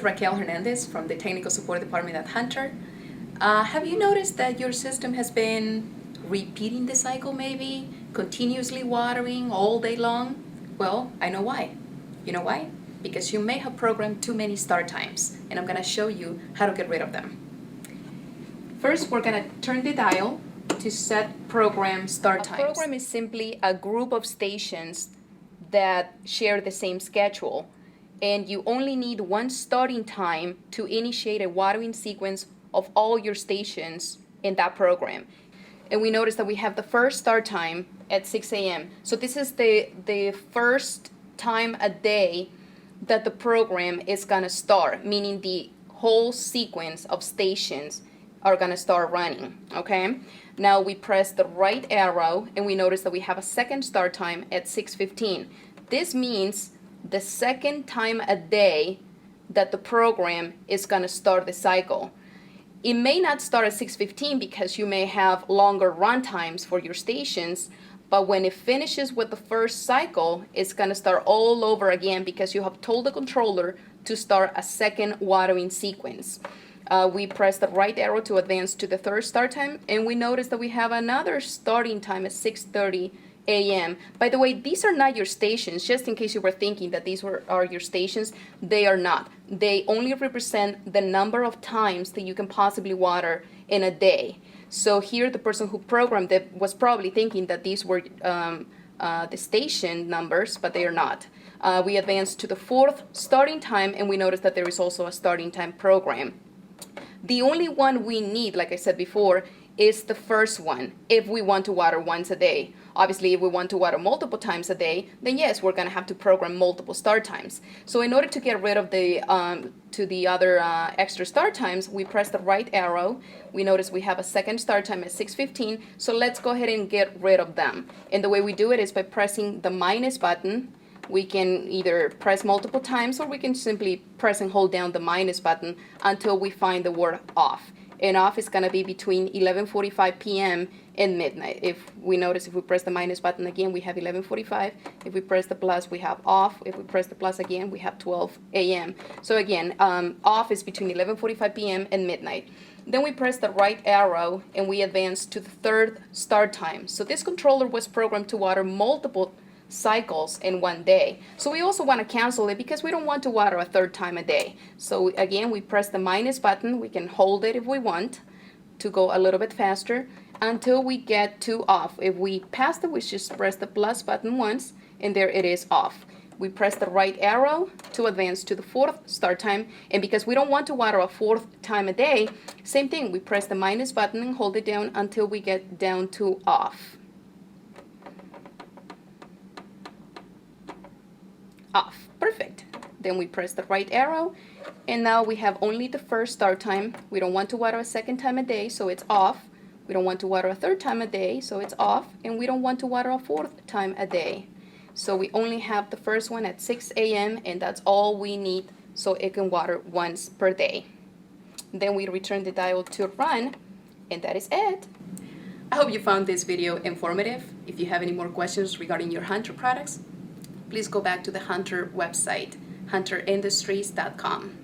Raquel Hernandez from the Technical Support Department at Hunter. Have you noticed that your system has been repeating the cycle maybe, continuously watering all day long? Well, I know why. You know why? Because you may have programmed too many start times, and I'm going to show you how to get rid of them. First, we're going to turn the dial to set program start times. A program is simply a group of stations that share the same schedule, and you only need one starting time to initiate a watering sequence of all your stations in that program. And we notice that we have the first start time at 6 a.m. So this is the first time a day that the program is going to start, meaning the whole sequence of stations are going to start running, okay? Now we press the right arrow and we notice that we have a second start time at 6:15. This means the second time a day that the program is going to start the cycle. It may not start at 6:15 because you may have longer run times for your stations, but when it finishes with the first cycle, it's going to start all over again because you have told the controller to start a second watering sequence. We press the right arrow to advance to the third start time, and we notice that we have another starting time at 6:30 a.m. By the way, these are not your stations, just in case you were thinking that these are your stations. They are not. They only represent the number of times that you can possibly water in a day. So here the person who programmed it was probably thinking that these were the station numbers, but they are not. We advance to the fourth starting time, and we notice that there is also a starting time program. The only one we need, like I said before, is the first one if we want to water once a day. Obviously, if we want to water multiple times a day, then yes, we're going to have to program multiple start times. So in order to get rid of the other extra start times, we press the right arrow. We notice we have a second start time at 6:15, so let's go ahead and get rid of them. And the way we do it is by pressing the minus button. We can either press multiple times or we can simply press and hold down the minus button until we find the word off. And off is going to be between 11:45 p.m. and midnight. If we notice, if we press the minus button again, we have 11:45. If we press the plus, we have off. If we press the plus again, we have 12 a.m. So again, off is between 11:45 p.m. and midnight. Then we press the right arrow and we advance to the third start time. So this controller was programmed to water multiple cycles in one day. So we also want to cancel it because we don't want to water a third time a day. So again, we press the minus button. We can hold it if we want to go a little bit faster until we get to off. If we pass it, we just press the plus button once and there it is off. We press the right arrow to advance to the fourth start time, and because we don't want to water a fourth time a day, same thing, we press the minus button and hold it down until we get down to off. Off. Perfect. Then we press the right arrow, and now we have only the first start time. We don't want to water a second time a day, so it's off. We don't want to water a third time a day, so it's off. And we don't want to water a fourth time a day. So we only have the first one at 6 a.m., and that's all we need, so it can water once per day. Then we return the dial to run, and that is it. I hope you found this video informative. If you have any more questions regarding your Hunter products, please go back to the Hunter website, hunterindustries.com.